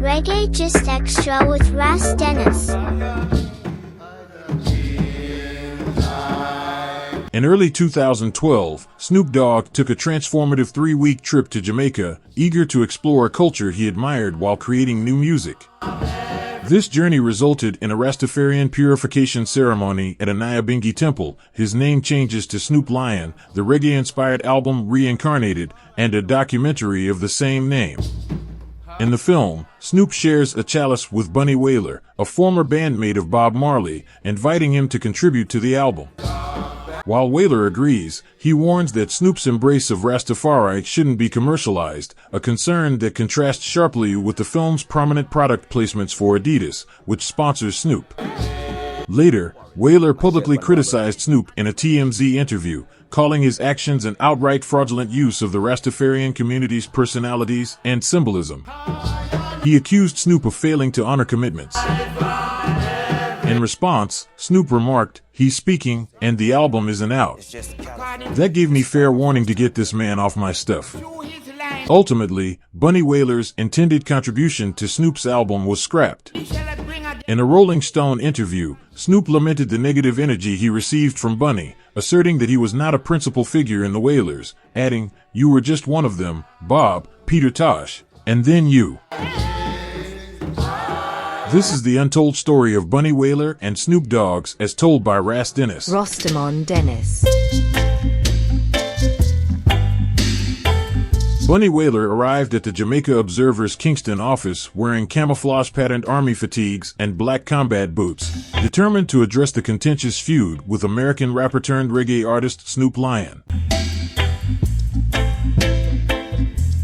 Reggae Just Extra with Ras Dennis. In early 2012, Snoop Dogg took a transformative 3-week trip to Jamaica, eager to explore a culture he admired while creating new music. This journey resulted in a Rastafarian purification ceremony at a Nyabinghi temple, his name changes to Snoop Lion, the reggae-inspired album Reincarnated, and a documentary of the same name. In the film, Snoop shares a chalice with Bunny Wailer, a former bandmate of Bob Marley, inviting him to contribute to the album. While Wailer agrees, he warns that Snoop's embrace of Rastafari shouldn't be commercialized, a concern that contrasts sharply with the film's prominent product placements for Adidas, which sponsors Snoop. Later, Wailer publicly criticized Snoop in a TMZ interview, calling his actions an outright fraudulent use of the Rastafarian community's personalities and symbolism. He accused Snoop of failing to honor commitments. In response, Snoop remarked, "He's speaking, and the album isn't out. That gave me fair warning to get this man off my stuff." Ultimately, Bunny Wailer's intended contribution to Snoop's album was scrapped. In a Rolling Stone interview, Snoop lamented the negative energy he received from Bunny, asserting that he was not a principal figure in the Wailers, adding, "You were just one of them, Bob, Peter Tosh, and then you." This is the untold story of Bunny Wailer and Snoop Dogg as told by Ras Dennis. Dennis. Bunny Wailer arrived at the Jamaica Observer's Kingston office wearing camouflage-patterned army fatigues and black combat boots, determined to address the contentious feud with American rapper-turned-reggae artist Snoop Lion.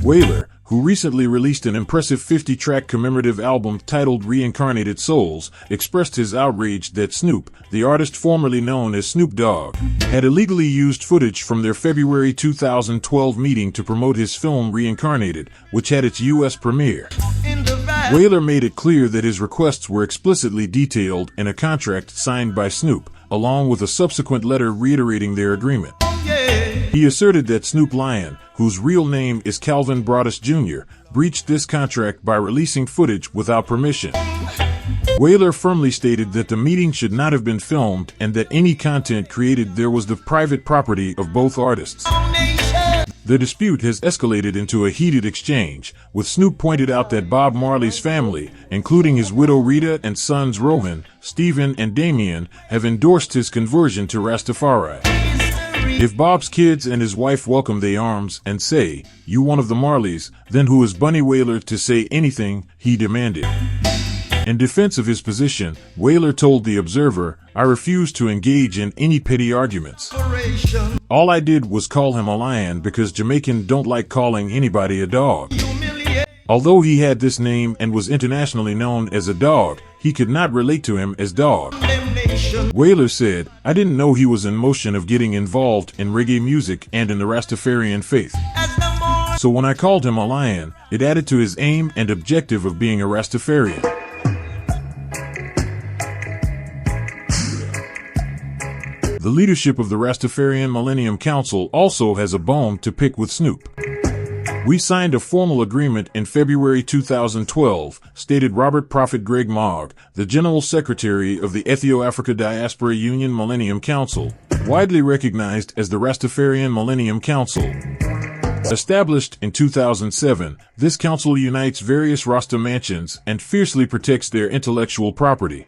Wailer, who recently released an impressive 50-track commemorative album titled Reincarnated Souls, expressed his outrage that Snoop, the artist formerly known as Snoop Dogg, had illegally used footage from their February 2012 meeting to promote his film Reincarnated, which had its U.S. premiere. Wailer made it clear that his requests were explicitly detailed in a contract signed by Snoop, along with a subsequent letter reiterating their agreement. He asserted that Snoop Lion, whose real name is Calvin Broadus Jr., breached this contract by releasing footage without permission. Wailer firmly stated that the meeting should not have been filmed and that any content created there was the private property of both artists. The dispute has escalated into a heated exchange, with Snoop pointed out that Bob Marley's family, including his widow Rita and sons Rohan, Stephen and Damien, have endorsed his conversion to Rastafari. If Bob's kids and his wife welcome their arms and say, "You one of the Marleys," then who is Bunny Wailer to say anything, he demanded. In defense of his position, Wailer told The Observer, "I refuse to engage in any petty arguments. All I did was call him a lion because Jamaicans don't like calling anybody a dog." Although he had this name and was internationally known as a dog, he could not relate to him as Dogg. Wailer said, "I didn't know he was in motion of getting involved in reggae music and in the Rastafarian faith. So when I called him a lion, it added to his aim and objective of being a Rastafarian." The leadership of the Rastafarian Millennium Council also has a bone to pick with Snoop. "We signed a formal agreement in February 2012, stated Robert Prophet Greg Mogg, the General Secretary of the Ethio-Africa Diaspora Union Millennium Council, widely recognized as the Rastafarian Millennium Council. Established in 2007, this council unites various Rasta mansions and fiercely protects their intellectual property."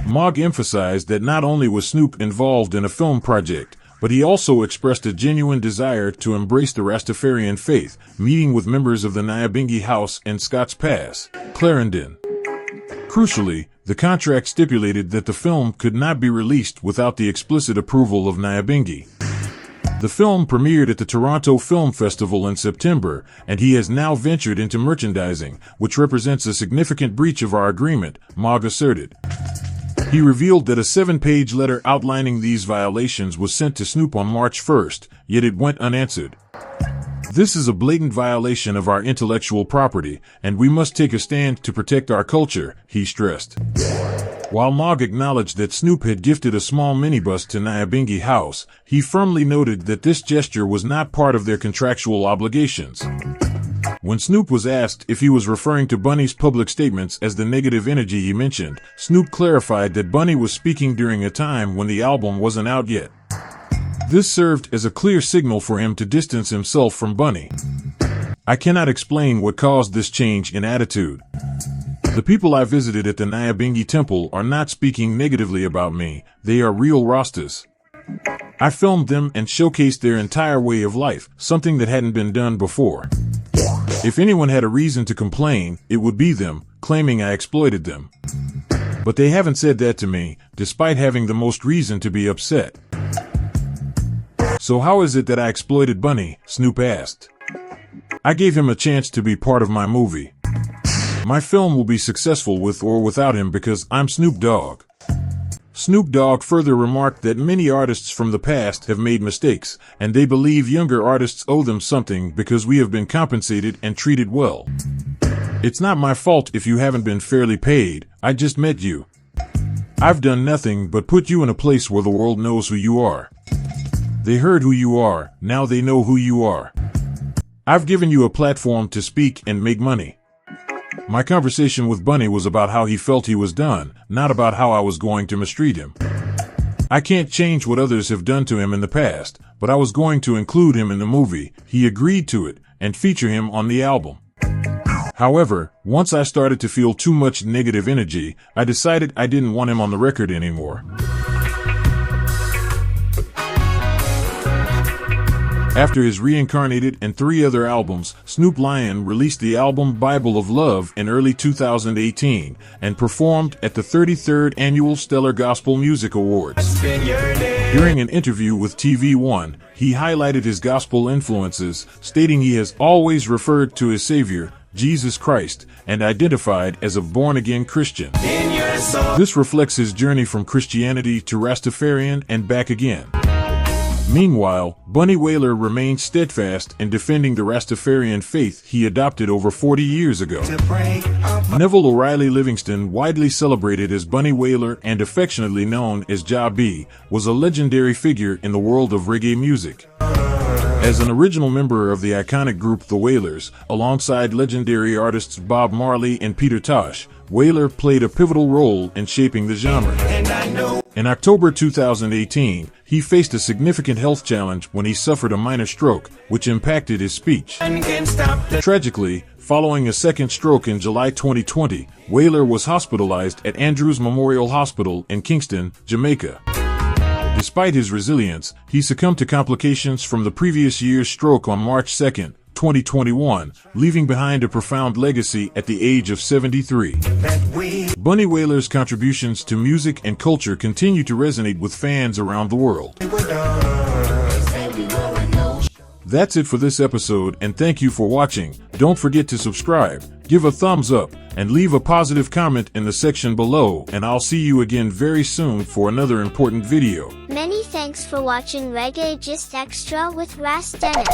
Mogg emphasized that not only was Snoop involved in a film project, but he also expressed a genuine desire to embrace the Rastafarian faith, meeting with members of the Nyabinghi House in Scotts Pass, Clarendon. Crucially, the contract stipulated that the film could not be released without the explicit approval of Nyabinghi. The film premiered at the Toronto Film Festival in September, and he has now ventured into merchandising, which represents a significant breach of our agreement, Mogg asserted. He revealed that a 7-page letter outlining these violations was sent to Snoop on March 1st, yet it went unanswered. "This is a blatant violation of our intellectual property, and we must take a stand to protect our culture," he stressed. While Mogg acknowledged that Snoop had gifted a small minibus to Nyabinghi House, he firmly noted that this gesture was not part of their contractual obligations. When Snoop was asked if he was referring to Bunny's public statements as the negative energy he mentioned, Snoop clarified that Bunny was speaking during a time when the album wasn't out yet. This served as a clear signal for him to distance himself from Bunny. I cannot explain what caused this change in attitude. The people I visited at the Nyabingi temple are not speaking negatively about me, they are real Rastas. I filmed them and showcased their entire way of life, something that hadn't been done before. If anyone had a reason to complain, it would be them, claiming I exploited them. But they haven't said that to me, despite having the most reason to be upset. So how is it that I exploited Bunny? Snoop asked. I gave him a chance to be part of my movie. My film will be successful with or without him because I'm Snoop Dogg. Snoop Dogg further remarked that many artists from the past have made mistakes, and they believe younger artists owe them something because we have been compensated and treated well. It's not my fault if you haven't been fairly paid, I just met you. I've done nothing but put you in a place where the world knows who you are. They heard who you are, now they know who you are. I've given you a platform to speak and make money. My conversation with Bunny was about how he felt he was done, not about how I was going to mistreat him. I can't change what others have done to him in the past, but I was going to include him in the movie. He agreed to it, and feature him on the album. However, once I started to feel too much negative energy, I decided I didn't want him on the record anymore. After his Reincarnated and 3 other albums, Snoop Lion released the album Bible of Love in early 2018 and performed at the 33rd Annual Stellar Gospel Music Awards. During an interview with TV1, he highlighted his gospel influences, stating he has always referred to his Savior, Jesus Christ, and identified as a born-again Christian. This reflects his journey from Christianity to Rastafarian and back again. Meanwhile, Bunny Wailer remained steadfast in defending the Rastafarian faith he adopted over 40 years ago. Neville O'Reilly Livingston, widely celebrated as Bunny Wailer and affectionately known as Ja B, was a legendary figure in the world of reggae music. As an original member of the iconic group The Wailers, alongside legendary artists Bob Marley and Peter Tosh, Wailer played a pivotal role in shaping the genre. In October 2018, he faced a significant health challenge when he suffered a minor stroke, which impacted his speech. Tragically, following a second stroke in July 2020, Wailer was hospitalized at Andrews Memorial Hospital in Kingston, Jamaica. Despite his resilience, he succumbed to complications from the previous year's stroke on March 2, 2021, leaving behind a profound legacy at the age of 73. Bunny Wailer's contributions to music and culture continue to resonate with fans around the world. That's it for this episode, and thank you for watching. Don't forget to subscribe, give a thumbs up, and leave a positive comment in the section below, and I'll see you again very soon for another important video. Many thanks for watching Reggae Just Extra with Ras Dennis.